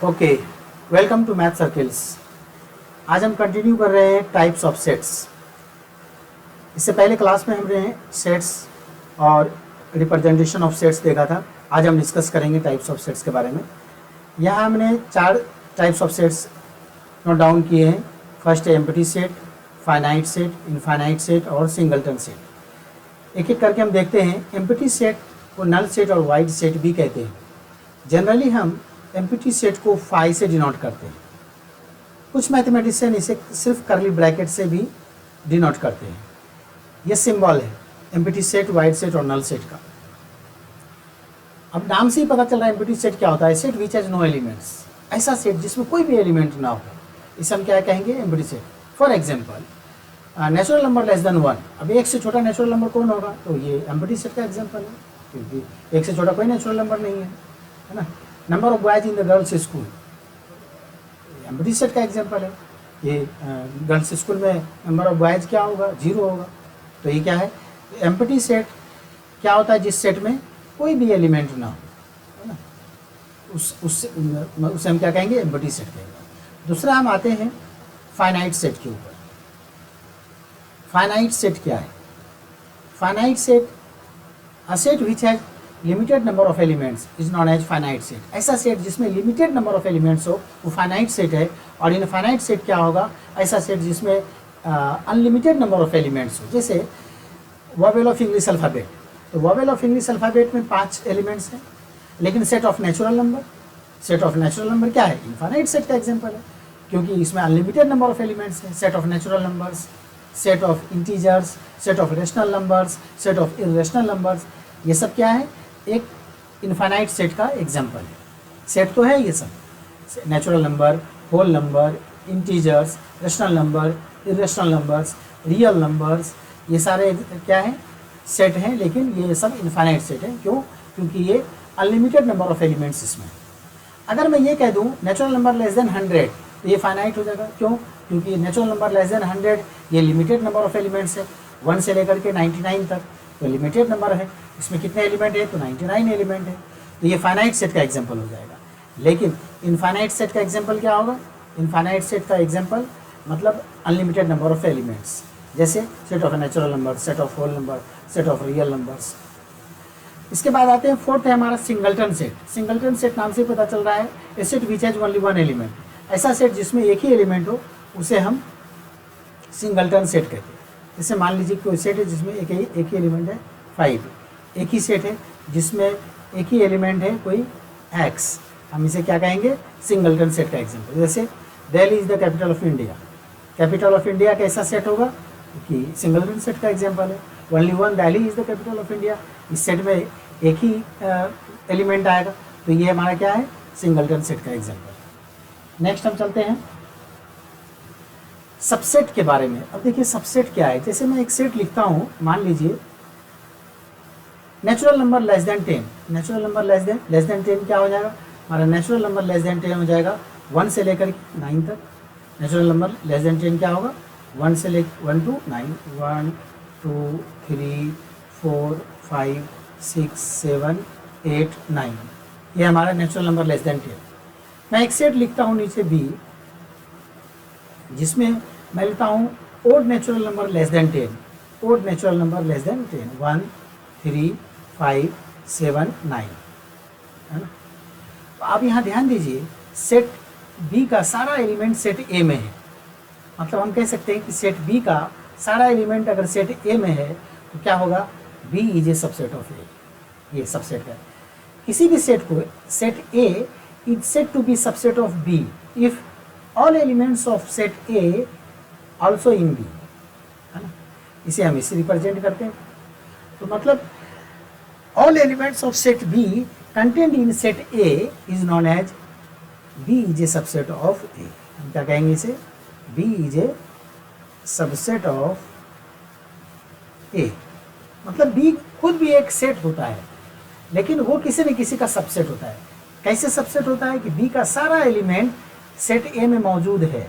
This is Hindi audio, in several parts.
Okay, welcome to Math Circles. आज हम कंटिन्यू कर रहे हैं टाइप्स ऑफ सेट्स। इससे पहले क्लास में हमने सेट्स और रिप्रेजेंटेशन ऑफ सेट्स देखा था। आज हम डिस्कस करेंगे टाइप्स ऑफ सेट्स के बारे में। यहाँ हमने 4 types of sets note down किए हैं। फर्स्ट है empty set, finite set, infinite set और सिंगलटन सेट। एक एक करके हम देखते हैं। एम्प्टी सेट को नल सेट और वाइड सेट भी कहते हैं। जनरली हम एम्प्टी सेट को फाई से डिनोट करते हैं। कुछ मैथमेटिशियन इसे सिर्फ करली ब्रैकेट से भी डिनोट करते हैं। यह सिंबल है एम्प्टी सेट, वाइड सेट और नल सेट का। अब नाम से ही पता चल रहा है एम्प्टी सेट क्या होता है। Set which has no elements, ऐसा सेट जिसमें कोई भी एलिमेंट ना हो, इसे हम क्या कहेंगे, empty set. For example, natural number less then 1। अब 1 से छोटा नेचुरल नंबर कौन होगा, तो ये एम्प्टी सेट का एग्जाम्पल है, क्योंकि 1 से छोटा कोई नेचुरल नंबर नहीं है ना। Number of boys in the girls school, empty set का एग्जाम्पल है। ये गर्ल्स स्कूल में नंबर ऑफ बॉयज क्या होगा, 0 होगा। तो ये क्या है, एम्प्टी सेट क्या होता है, जिस सेट में कोई भी एलिमेंट ना हो, है ना, उससे हम क्या कहेंगे, एम्प्टी सेट कहेंगे। दूसरा हम आते हैं फाइनाइट सेट के ऊपर। फाइनाइट सेट क्या है? Finite set, a set which has limited number of elements is known as finite set. ऐसा सेट जिसमें लिमिटेड नंबर ऑफ एलिमेंट्स हो वो फाइनाइट सेट है। और इनफाइनाइट सेट क्या होगा, ऐसा सेट जिसमें अनलिमिटेड नंबर ऑफ एलिमेंट्स हो। जैसे वोवेल ऑफ इंग्लिश अल्फ़ाबेट, तो वोवेल ऑफ इंग्लिश अल्फ़ाबेट में 5 एलिमेंट्स हैं, लेकिन सेट ऑफ नेचुरल नंबर क्या है, इनफाइनाइट सेट का एग्जाम्पल है, क्योंकि इसमें अनलिमिटेड नंबर ऑफ एलिमेंट्स हैं। Set of natural numbers, set of integers, set of rational numbers, set of irrational numbers, ये सब क्या है, एक इनफाइनाइट सेट का एग्जाम्पल है। सेट तो है ये सब, natural number, whole number, integers, rational number, irrational numbers, real numbers, ये सारे क्या है, सेट हैं। लेकिन ये सब इनफाइनाइट सेट है। क्यों? क्योंकि ये अनलिमिटेड नंबर ऑफ एलिमेंट्स इसमें। अगर मैं ये कह दूँ नेचुरल नंबर लेस देन 100, तो ये फाइनाइट हो जाएगा। क्यों? क्योंकि नेचुरल नंबर लेस देन 100 ये लिमिटेड नंबर ऑफ एलिमेंट्स है। 1 से लेकर के 99 तक तो लिमिटेड नंबर है। इसमें कितने एलिमेंट है, तो 99 एलिमेंट है। तो ये फाइनाइट सेट का एग्जाम्पल हो जाएगा। लेकिन इनफाइनाइट सेट का एग्जाम्पल क्या होगा, इनफाइनाइट सेट का एग्जाम्पल मतलब अनलिमिटेड नंबर ऑफ एलिमेंट्स, जैसे set of natural number, set of whole number, set of real numbers. इसके बाद आते हैं, फोर्थ है हमारा सिंगलटन सेट। सिंगलटन सेट नाम से पता चल रहा है a set which has only 1 element. ऐसा सेट जिसमें एक ही एलिमेंट हो उसे हम सिंगलटन सेट कहते हैं। जैसे मान लीजिए कोई सेट है जिसमें एक ही एलिमेंट है 5, एक ही सेट है जिसमें एक ही एलिमेंट है कोई x, हम इसे क्या कहेंगे, सिंगलटन सेट का एग्जाम्पल। जैसे Delhi is the capital of India. Capital of India कैसा सेट होगा, कि सिंगलटन सेट का एग्जाम्पल है। Only 1 Delhi is the capital of India, इस सेट में एक ही एलिमेंट आएगा, तो ये हमारा क्या है, सिंगलटन सेट का एग्जाम्पल। नेक्स्ट हम चलते हैं सबसेट के बारे में। अब देखिए सबसेट क्या है। जैसे मैं एक सेट लिखता हूँ, मान लीजिए natural number less than 10। Natural number less than 10 क्या हो जाएगा, हमारा नेचुरल नंबर लेस देन 10 हो जाएगा 1 से लेकर 9 तक। नेचुरल नंबर लेस देन 10 क्या होगा, 1 से लेकर 1 to 9, 1 2 3 4 5 6 7 8 9, ये हमारा नेचुरल नंबर लेस देन 10। मैं एक सेट लिखता हूँ नीचे B, जिसमें मैं लिखता हूँ odd natural number less than 10। Odd natural number less than 10, 1 3 5 7 9, है ना। तो आप यहाँ ध्यान दीजिए, सेट B का सारा एलिमेंट सेट A में है। मतलब हम कह सकते हैं कि सेट B का सारा एलिमेंट अगर सेट A में है तो क्या होगा, B is a subset of A। ये सबसेट है। किसी भी सेट को, set A is said to be subset of B if all elements of set A also in B, है ना। इसे हम इसे रिप्रेजेंट करते हैं। तो मतलब all elements of set B contained in set A is known as B is a subset of A। हम क्या कहेंगे इसे, B is a subset of A। मतलब B खुद भी एक सेट होता है, लेकिन वो किसी न किसी का सबसेट होता है। कैसे सबसेट होता है कि B का सारा एलिमेंट सेट A में मौजूद है,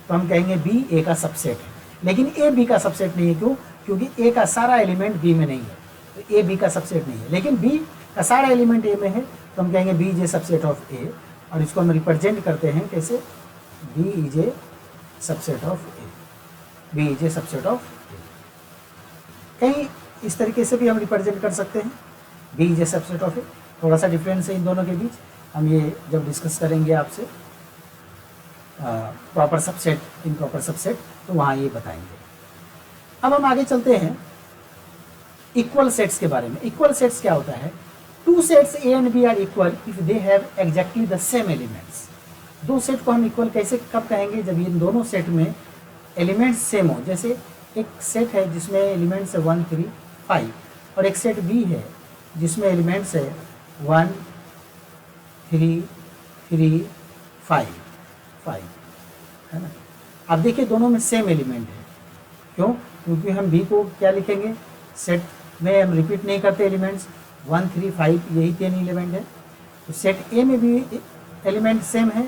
तो हम कहेंगे B A का सबसेट है। लेकिन A B का सबसेट नहीं है। क्यों? क्योंकि A का सारा एलिमेंट B में नहीं है, तो A B का सबसेट नहीं है। लेकिन B का सारा एलिमेंट A में है, तो हम कहेंगे B is a subset of A। और इसको हम रिप्रेजेंट करते हैं कैसे, B is a subset of A, B is a subset of A. कहीं इस तरीके से भी हम रिप्रेजेंट कर सकते हैं, B is a subset of A. थोड़ा सा डिफरेंस है इन दोनों के बीच, हम ये जब डिस्कस करेंगे आपसे प्रॉपर सबसेट, इम्प्रॉपर सबसेट, तो वहाँ ये बताएंगे। अब हम आगे चलते हैं इक्वल सेट्स के बारे में। इक्वल सेट्स क्या होता है, two sets A and B are equal if they have exactly the same elements. दो सेट को हम इक्वल कैसे कब कहेंगे, जब इन दोनों सेट में एलिमेंट्स सेम हो। जैसे एक सेट है जिसमें एलिमेंट्स है 1 3 5 और एक सेट बी है जिसमें एलिमेंट्स है 1 3 3 5 5, है ना। अब देखिए दोनों में सेम एलिमेंट है, क्यों, क्योंकि हम बी को क्या लिखेंगे, सेट में हम रिपीट नहीं करते एलिमेंट्स, 1 3 5 यही 3 एलिमेंट है। तो सेट ए में भी एलिमेंट सेम है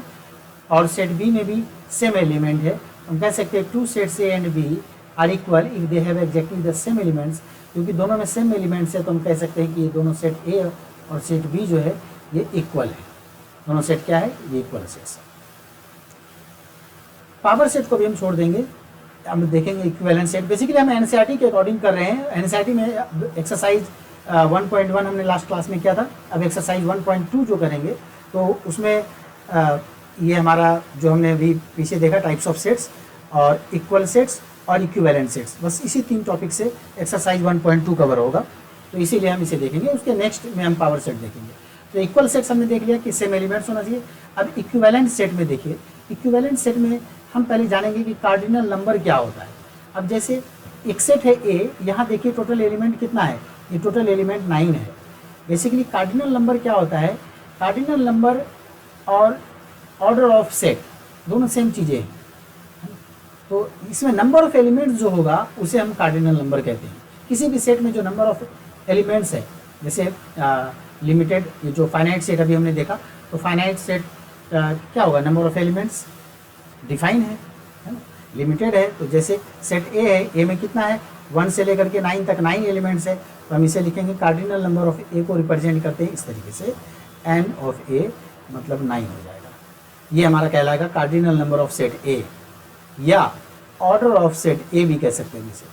और सेट बी में भी सेम एलिमेंट है। हम कह सकते हैं two sets A and B are equal if they have exactly the same elements. क्योंकि दोनों में सेम एलिमेंट्स है तो हम कह सकते हैं कि ये दोनों सेट ए और सेट बी जो है ये इक्वल है। दोनों सेट क्या है, ये इक्वल सेट्स है। पावर सेट को भी हम छोड़ देंगे, हम देखेंगे इक्विवेलेंट सेट। बेसिकली हम एनसीईआरटी के अकॉर्डिंग कर रहे हैं। एनसीईआरटी में एक्सरसाइज 1.1 हमने लास्ट क्लास में किया था, अब एक्सरसाइज 1.2 जो करेंगे तो उसमें ये हमारा जो हमने अभी पीछे देखा टाइप्स ऑफ सेट्स और इक्वल सेट्स और इक्विवेलेंट सेट्स, बस इसी 3 टॉपिक से एक्सरसाइज 1.2 कवर होगा, तो इसीलिए हम इसे देखेंगे। उसके नेक्स्ट में हम पावर सेट देखेंगे। तो इक्वल सेट्स हमने देख लिया कि सेम एलिमेंट्स होना चाहिए। अब इक्विवेलेंट सेट में देखिए, इक्विवेलेंट सेट में हम पहले जानेंगे कि कार्डिनल नंबर क्या होता है। अब जैसे एक सेट है ए, यहाँ देखिए टोटल एलिमेंट कितना है, ये टोटल एलिमेंट 9 है। बेसिकली कार्डिनल नंबर क्या होता है, कार्डिनल नंबर और ऑर्डर ऑफ सेट दोनों सेम चीज़ें हैं। तो इसमें नंबर ऑफ एलिमेंट्स जो होगा उसे हम कार्डिनल नंबर कहते हैं। किसी भी सेट में जो नंबर ऑफ एलिमेंट्स है, जैसे लिमिटेड, ये जो फाइनाइट सेट अभी हमने देखा, तो फाइनाइट सेट क्या होगा, नंबर ऑफ एलिमेंट्स डिफाइन है ना, लिमिटेड है। तो जैसे सेट ए है, ए में कितना है, 1 से लेकर के 9 तक 9 एलिमेंट्स है, तो हम इसे लिखेंगे कार्डिनल नंबर ऑफ ए को रिप्रेजेंट करते हैं इस तरीके से, एन ऑफ ए मतलब 9 हो जाएगा। ये हमारा कहलाएगा कार्डिनल नंबर ऑफ सेट ए, या ऑर्डर ऑफ सेट ए भी कह सकते हैं इसे,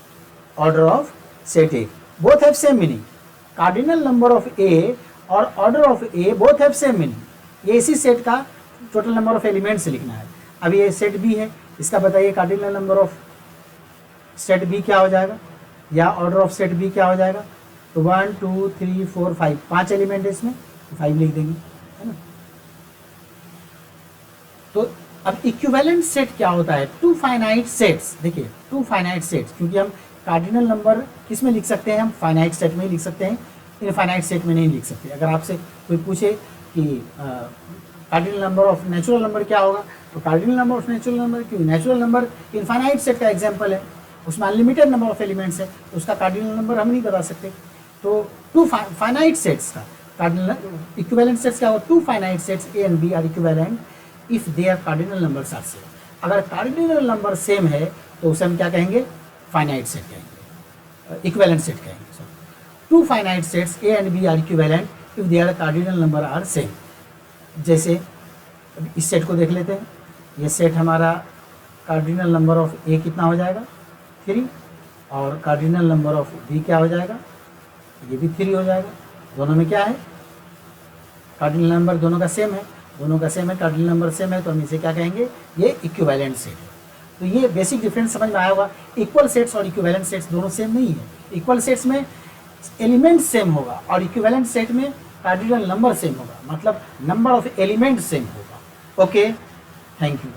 order of set A. Both have same meaning, cardinal number of A और order of A both have same meaning. ये इसी सेट का टोटल नंबर ऑफ एलिमेंट्स लिखना है। अब ये सेट बी है, इसका बताइए cardinal number of set B क्या हो जाएगा, या ऑर्डर ऑफ सेट बी क्या हो जाएगा। तो 1 2 3 4 5 5 एलिमेंट है इसमें, तो 5 लिख देंगे, है ना। तो अब इक्विवेलेंट सेट क्या होता है, टू फाइनाइट सेट्स। देखिए टू फाइनाइट सेट्स, क्योंकि हम कार्डिनल नंबर किस में लिख सकते हैं, हम फाइनाइट सेट में ही लिख सकते हैं, इनफाइनाइट सेट में नहीं लिख सकते। अगर आपसे कोई पूछे कि cardinal number of natural number क्या होगा, तो cardinal number of natural number, क्योंकि नेचुरल नंबर इनफाइनाइट सेट का एग्जांपल है, उसमें अनलिमिटेड नंबर ऑफ एलिमेंट्स है, तो उसका कार्डिनल नंबर हम नहीं बता सकते। तो टू फाइनाइट सेट्स का कार्डिनल इक्विवेलेंट सेट्स क्या होगा, two finite sets A and B are equivalent if their cardinal numbers are same. अगर कार्डिनल नंबर सेम है तो उसे हम क्या कहेंगे, फाइनाइट सेट कहेंगे, इक्विवेलेंट सेट कहेंगे। Two finite sets A and B are equivalent if their cardinal number are same. जैसे इस सेट को देख लेते हैं, ये सेट हमारा कार्डिनल नंबर ऑफ ए कितना हो जाएगा, 3, और कार्डिनल नंबर ऑफ बी क्या हो जाएगा, ये भी 3 हो जाएगा। दोनों में क्या है, कार्डिनल नंबर दोनों का सेम है, दोनों का सेम है, कार्डिनल नंबर सेम है, तो हम इसे क्या कहेंगे, ये इक्विवेलेंट सेट है। तो ये बेसिक डिफरेंस समझ में आया होगा। इक्वल सेट्स और इक्विवेलेंट सेट्स दोनों सेम नहीं है। इक्वल सेट्स में एलिमेंट सेम होगा और इक्विवेलेंट सेट में कार्डिनल नंबर सेम होगा, मतलब नंबर ऑफ एलिमेंट सेम होगा। Okay, thank you.